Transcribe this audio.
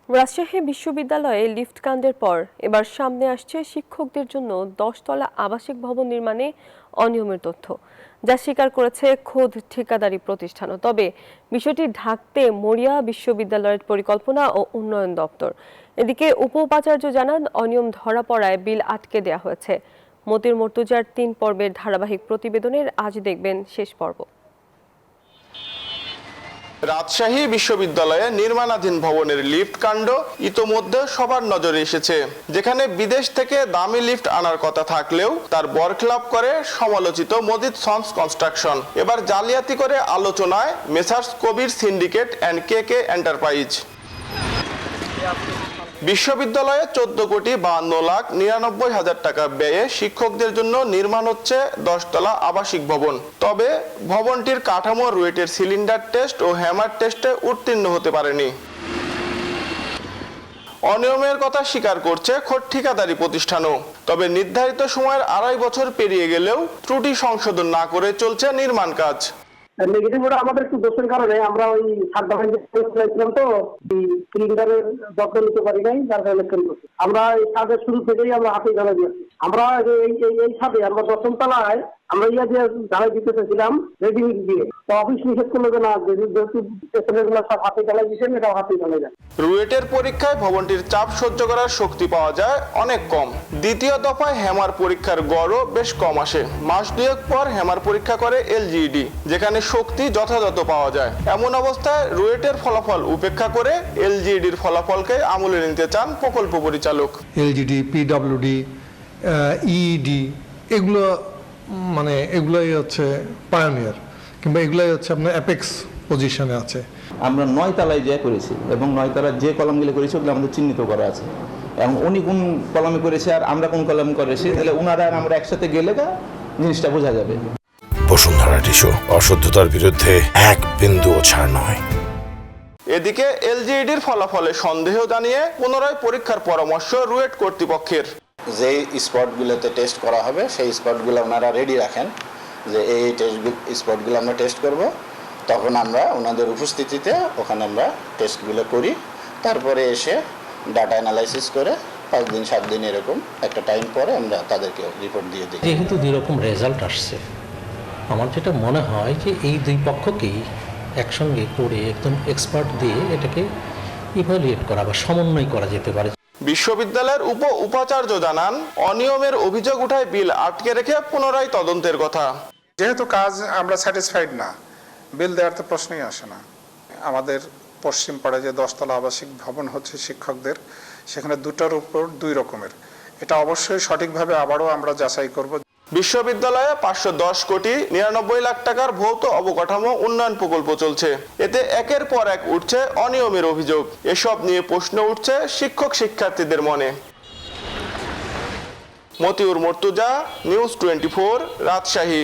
রাজশাহী বিশ্ববিদ্যালয়ে লিফট কাণ্ডের পর এবার সামনে আসছে শিক্ষকদের জন্য 10 তলা আবাসিক ভবন নির্মাণে অনিয়মের তথ্য, যা স্বীকার করেছে খোদ ঠিকাদারি প্রতিষ্ঠানও। তবে বিষয়টি ঢাকতে মরিয়া বিশ্ববিদ্যালয়ের পরিকল্পনা ও উন্নয়ন দপ্তর। এদিকে উপ উপাচার্য জানান, অনিয়ম ধরা পড়ায় বিল আটকে দেওয়া হয়েছে। মতিউর মর্তুজার 3 পর্বের ধারাবাহিক প্রতিবেদনের আজ দেখবেন শেষ পর্ব। রাজশাহী বিশ্ববিদ্যালয়ে নির্মাণাধীন ভবনের লিফট কাণ্ড ইতোমধ্যে সবার নজরে এসেছে, যেখানে বিদেশ থেকে দামি লিফট আনার কথা থাকলেও তার বরখেলাপ করে সমালোচিত মজিদ সন্স কনস্ট্রাকশন। এবার জালিয়াতি করে আলোচনায় messrs Kabir syndicate and K enterprise. বিশ্ববিদ্যালয়ে 14,52,99,000 টাকা ব্যয়ে শিক্ষকদের জন্য নির্মাণ হচ্ছে 10 তলা আবাসিক ভবন। তবে ভবনটির কাঠামো রুয়েটের সিলিন্ডার টেস্ট ও হ্যামার টেস্টে উত্তীর্ণ হতে পারেনি। অনিয়মের কথা স্বীকার করছে খোদ ঠিকাদারি প্রতিষ্ঠানও। তবে নির্ধারিত সময়ের 2.5 বছর পেরিয়ে গেলেও ত্রুটি সংশোধন না করে চলছে নির্মাণ কাজ। নেগেটিভ ওটা আমাদের একটু দোষের কারণে আমরা ওই সাতটা তো সিলিন্ডারের যত্ন নিতে পারি নাই, যার কারণে আমরা এই কাজের শুরু থেকেই আমরা হাতে ঢালা দিয়েছি। আমরা এই ছাদে আমরা 10ম তলায় আমরা দিয়ে ঢালাই দিতে চাইছিলাম রেডিমেড দিয়ে, তো অফিস নিষেধ করলো যে না, যেহেতু পেছনেরগুলো সব হাতে ঢালাই দিচ্ছেন, এটাও হাতে ঢালাই যায়। রুয়েটের পরীক্ষায় ভবনটির চাপ সহ্য করার শক্তি পাওয়া যায় অনেক কম। দ্বিতীয় দফায় হ্যামার পরীক্ষার গড়ও বেশ কম আসে। মাস 2 পর হ্যামার পরীক্ষা করে LGED, যেখানে শক্তি যথাযথ পাওয়া যায়। এমন অবস্থায় রুয়েটের ফলাফল উপেক্ষা করে LGEDর ফলাফলকে আমলে নিতে চান প্রকল্প পরিচালক। LGD, PWD, EED এগুলোই হচ্ছে পায়োনিয়ার, কিংবা এগুলোই হচ্ছে আপনার অ্যাপেক্স পজিশনে আছে। আমরা 9 তলায় যে করেছি এবং 9 তলায় যে কলামগুলো করেছি ওগুলো আমাদের চিহ্নিত করা আছে, এবং উনি কোন কলামে করেছে আর আমরা কোন কলামে করেছি, তাহলে ওনারা আর আমরা একসাথে গেলে জিনিসটা বোঝা যাবে। বসুন্ধরা টিস্যু, অশুদ্ধতার বিরুদ্ধে এক বিন্দুও ছাড় নয়। এদিকে LGEDর ফলাফলে সন্দেহ জানিয়ে পুনরায় পরীক্ষার পরামর্শ রুয়েট কর্তৃপক্ষের। যে স্পটগুলোতে টেস্ট করা হবে সেই স্পটগুলো ওনারা রেডি রাখেন, যে এই স্পটগুলো আমরা টেস্ট করব, তখন আমরা ওনাদের উপস্থিতিতে ওখানে আমরা টেস্টগুলো করি। তারপরে এসে ডাটা অ্যানালাইসিস করে 5 দিন 7 দিন এরকম একটা টাইম পরে আমরা তাদেরকে রিপোর্ট দিয়ে দিই। যেহেতু 2 রকম রেজাল্ট আসছে, আমার যেটা মনে হয় যে এই 2 পক্ষকেই একসঙ্গে করে একদম এক্সপার্ট দিয়ে এটাকে ইভালুয়েট করা বা সমন্বয় করা যেতে পারে। বিশ্ববিদ্যালয়ের উপ উপাচার্য জানান, অনিয়মের অভিযোগ উঠায় বিল আটকে রেখে পুনরায় তদন্তের কথা। যেহেতু কাজ আমরা স্যাটিসফাইড না, বিল দেওয়ার তো প্রশ্নই আসে না। আমাদের পশ্চিম পাড়ে যে 10 তলা আবাসিক ভবন হচ্ছে শিক্ষকদের, সেখানে 2টার উপর 2 রকমের, এটা অবশ্যই সঠিকভাবে আবারও আমরা যাচাই করব। বিশ্ববিদ্যালয়ে 510 কোটি 99 লাখ টাকার ভৌত অবকাঠামো উন্নয়ন প্রকল্প চলছে। এতে একের পর এক উঠছে অনিয়মের অভিযোগ। এসব নিয়ে প্রশ্ন উঠছে শিক্ষক শিক্ষার্থীদের মনে। মতিউর মর্তুজা, নিউজ 24, রাজশাহী।